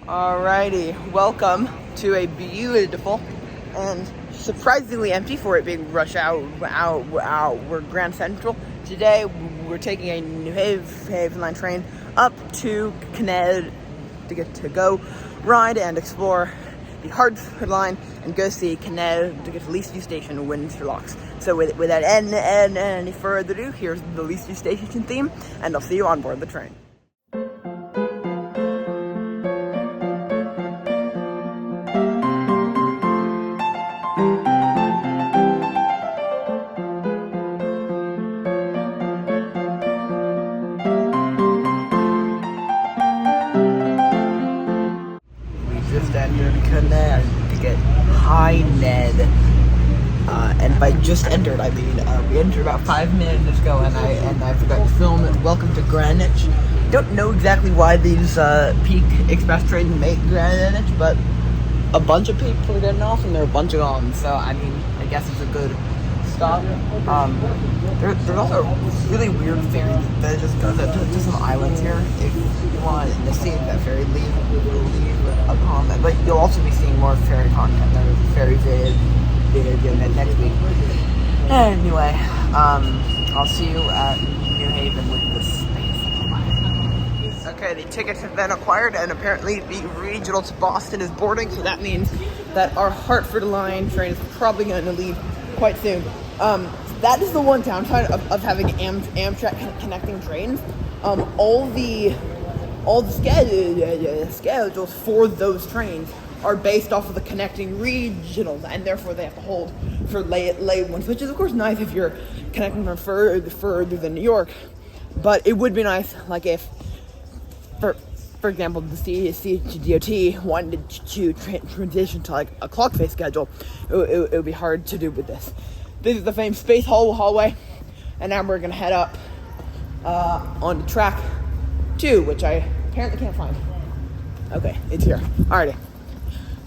Alrighty, welcome to a beautiful and surprisingly empty for it being rush hour. We're Grand Central. Today we're taking a New Haven line train up to Connecticut to get to go ride and explore the Hartford line and go see Connecticut Leastview Station, Windsor locks. So without any further ado, here's the Leastview Station theme, and I'll see you on board the train. Just entered Connecticut. Hi, Ned. And by just entered, I mean we entered about 5 minutes ago, and I forgot to film it. Welcome to Greenwich. Don't know exactly why these peak express trains make Greenwich, but a bunch of people are getting off, and there are a bunch of on. So I mean, I guess it's a good stop. There's also a really weird ferry that just goes out to some islands here. If you want to see that ferry, leave a comment. But you'll also be seeing more ferry content. There's a ferry video next week. Anyway, I'll see you at New Haven with the space. Okay, the tickets have been acquired, and apparently the regional to Boston is boarding, so that means that our Hartford line train is probably going to leave quite soon. That is the one downside of having Amtrak connecting trains. All the schedules for those trains are based off of the connecting regionals, and therefore they have to hold for late ones, which is of course nice if you're connecting from further than New York. But it would be nice, like if, for example, the CDOT wanted to transition to like a clock face schedule. It would be hard to do with this. This is the famous space hallway, and now we're gonna head up on track 2, which I apparently can't find. Okay, it's here. Alrighty.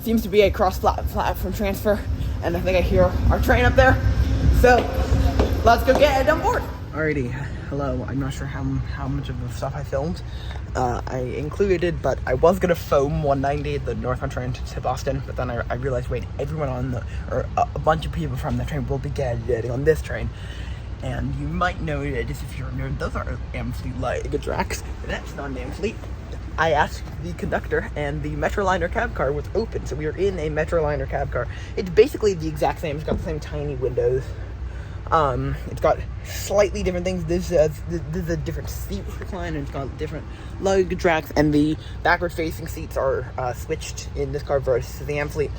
Seems to be a cross-platform transfer, and I think I hear our train up there. So let's go get it on board. Alrighty, hello. I'm not sure how much of the stuff I filmed I included, but I was gonna foam 190, the northbound train to Boston, but then I realized, wait, everyone a bunch of people from the train will be getting on this train. And you might know that if you're a nerd, those are Amfleet luggage racks. That's not an Amfleet. I asked the conductor, and the Metroliner cab car was open, so we were in a Metroliner cab car. It's basically the exact same. It's got the same tiny windows. It's got slightly different things. This is a different seat recline, and it's got different luggage racks, and the backward-facing seats are switched in this car versus the Amfleet.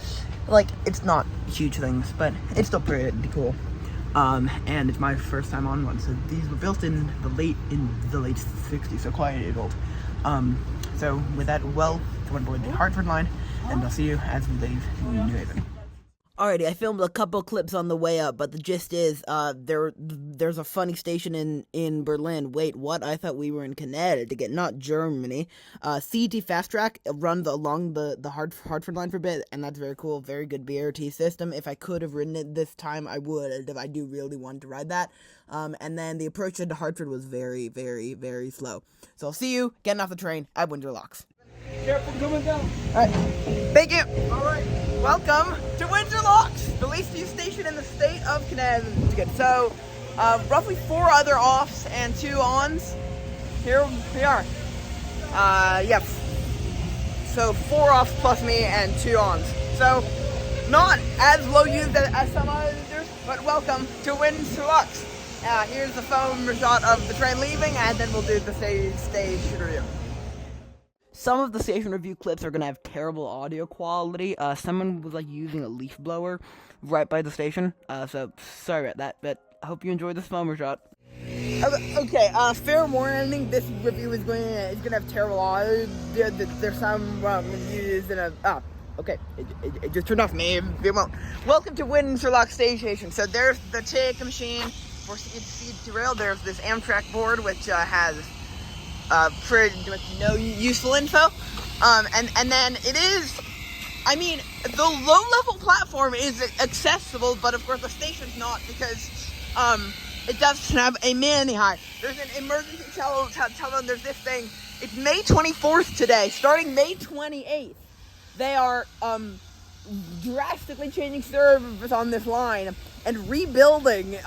Like, it's not huge things, but it's still pretty cool. And it's my first time on one. So these were built in the late 60s, so quite old. So with that, welcome on board the Hartford line, and I'll see you as we leave New Haven. Alrighty, I filmed a couple clips on the way up, but the gist is, there's a funny station in Berlin. Wait, what? I thought we were in Connecticut, not Germany. CET Fast Track runs along the Hartford line for a bit, and that's very cool. Very good BRT system. If I could have ridden it this time, I would. If I do really want to ride that. And then the approach to Hartford was very, very, very slow. So I'll see you getting off the train at Windsor locks. Careful coming down. Alright, thank you. Alright, welcome to Windsor locks, the Leastview Station in the state of Connecticut. So, roughly 4 other offs and 2 ons. Here we are. Yep. So 4 offs plus me and 2 ons. So, not as low used as some others, but welcome to Windsor locks. Here's the foam shot of the train leaving, and then we'll do the stage review. Some of the station review clips are going to have terrible audio quality. Someone was like using a leaf blower right by the station. So sorry about that, but I hope you enjoyed this foamer shot. Okay, fair warning, this review is going to have terrible audio. There's some reviews in a... okay, it just turned off me. It won't. Welcome to Windsor Lock Station. So there's the ticket machine for seat to rail. There's this Amtrak board, which has... pretty much no useful info, and then it is, I mean, the low-level platform is accessible, but of course the station's not, because it doesn't have a mini high. There's an emergency telephone. There's this thing It's May 24th today. Starting May 28th, they are drastically changing service on this line and rebuilding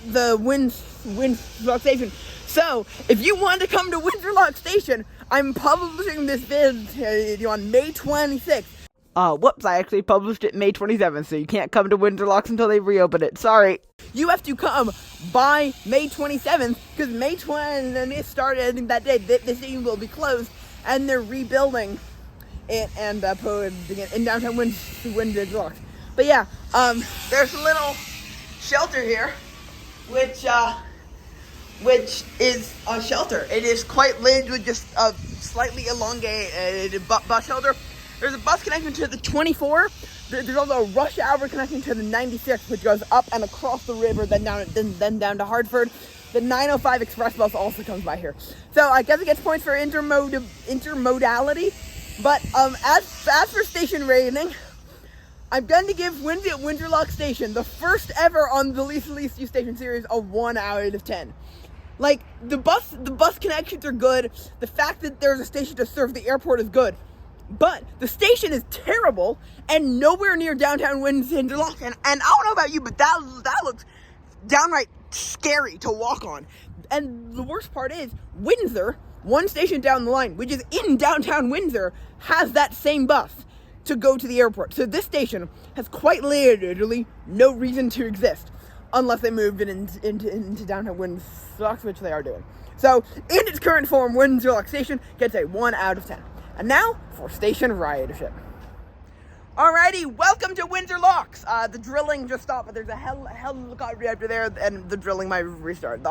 the Windsor station. So, if you want to come to Windsor Lock Station, I'm publishing this vid on May 26th. Whoops, I actually published it May 27th, so you can't come to Windsor Locks until they reopen it. Sorry. You have to come by May 27th, because May 20th started that day. The station will be closed, and they're rebuilding it and putting it in downtown Windsor Locks. But yeah, there's a little shelter here, which is a shelter. It is quite literally just a slightly elongated bus shelter. There's a bus connection to the 24. There's also a rush hour connection to the 96, which goes up and across the river, then down to Hartford. The 905 express bus also comes by here. So I guess it gets points for intermodality. But as for station rating, I'm going to give Windsor Lock Station, the first ever on the least used station series, a 1 out of 10. Like, the bus connections are good. The fact that there's a station to serve the airport is good. But the station is terrible and nowhere near downtown Windsor Lock. And I don't know about you, but that looks downright scary to walk on. And the worst part is, Windsor, one station down the line, which is in downtown Windsor, has that same bus to go to the airport. So this station has quite literally no reason to exist unless they moved it into downtown Windsor Lock, which they are doing. So, in its current form, Windsor Lock Station gets a 1 out of 10. And now, for station ridership. Alrighty, welcome to Windsor Locks. The drilling just stopped, but there's a helicopter after there, and the drilling might restart.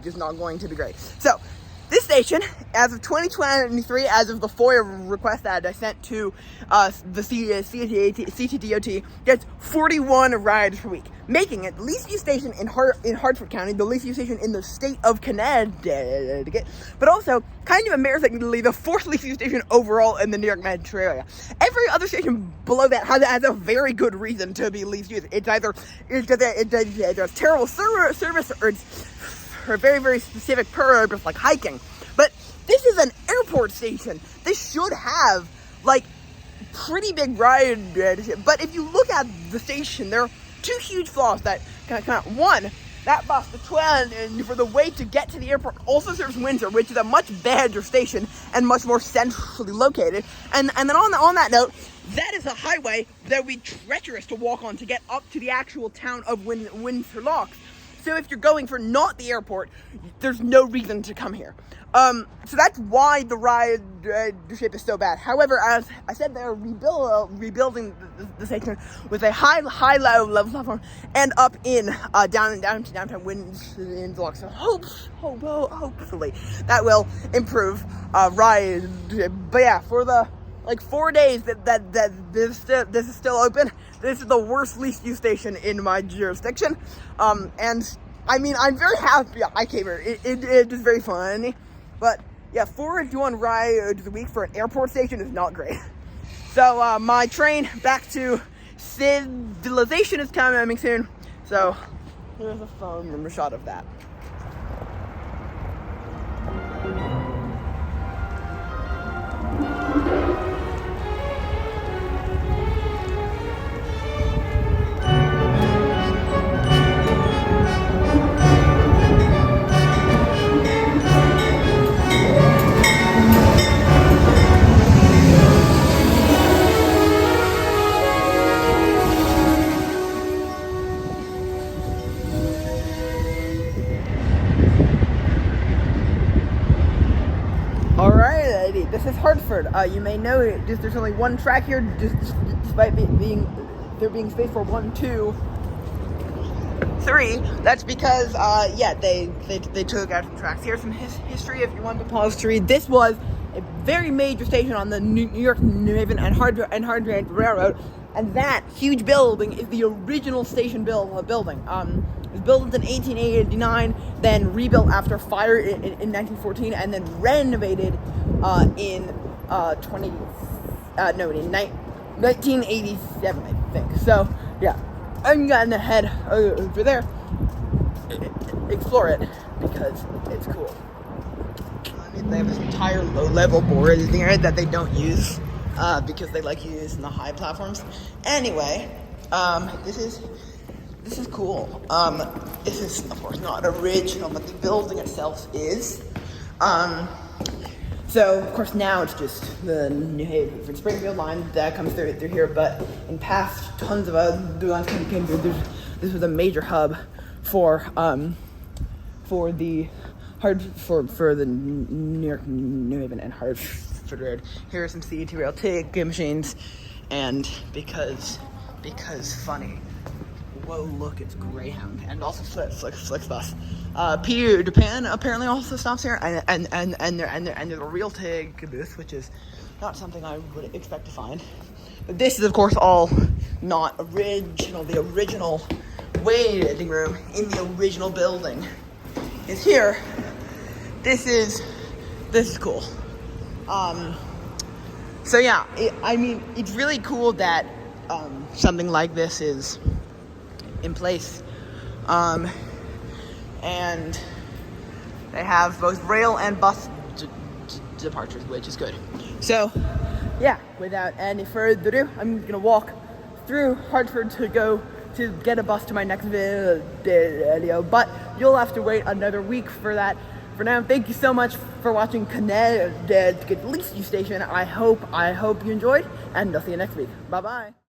Just not going to be great. So, this station, as of 2023, as of the FOIA request that I sent to the CTDOT, gets 41 rides per week, making it the least used station in Hartford County, the least used station in the state of Connecticut, but also, kind of embarrassingly, the fourth least used station overall in the New York metro area. Every other station below that has a very good reason to be least used. It's either it does terrible service, or it's for a very, very specific purpose, like hiking. But this is an airport station. This should have, like, pretty big ridership. But if you look at the station, there are two huge flaws that one, that bus, the 12, and for the way to get to the airport, also serves Windsor, which is a much better station and much more centrally located. And then on that note, that is a highway that would be treacherous to walk on to get up to the actual town of Windsor Locks. So if you're going for not the airport, there's no reason to come here. So that's why the ridership is so bad. However, as I said, they're rebuilding the station with a high level platform and up in down to downtown Windsor Locks. So hopefully that will improve ridership. But yeah, for the 4 days that this is still open, this is the worst least used station in my jurisdiction. And I mean, I'm very happy I came here. It is very fun. But yeah, 41 rides a week for an airport station is not great. So my train back to civilization is coming soon. So here's a phone shot of that. Alrighty, this is Hartford. You may know there's only one track here, despite there being space for 1, 2, 3. That's because they took out some tracks. Here's some history if you want to pause to read. This was a very major station on the New York, New Haven, and Hartford Railroad, and that huge building is the original station building. It was built in 1889, then rebuilt after fire in 1914, and then renovated in 1987, I think. So yeah, I'm gonna head over there, explore it because it's cool. they have this entire low-level board in there that they don't use because they like using the high platforms. Anyway, this is cool. This is, of course, not original, but the building itself is. So, of course, now it's just the New Haven Springfield line that comes through here, but in past, tons of other lines came through. This was a major hub for the New York, New Haven, and Hartford Road. Here are some CET rail ticket machines, and because funny. Whoa, look, it's Greyhound, and also Flixbus. Peter Japan apparently also stops here, and there's a real TIG booth, which is not something I would expect to find. But this is, of course, all not original. The original waiting room in the original building is here. This is cool. So yeah, it's really cool that something like this is in place, and they have both rail and bus departures, which is good. So yeah, without any further ado, I'm gonna walk through Hartford to go to get a bus to my next video, but you'll have to wait another week for that. For now, thank you so much for watching Connecticut Least You Station. I hope you enjoyed, and I'll see you next week. Bye bye.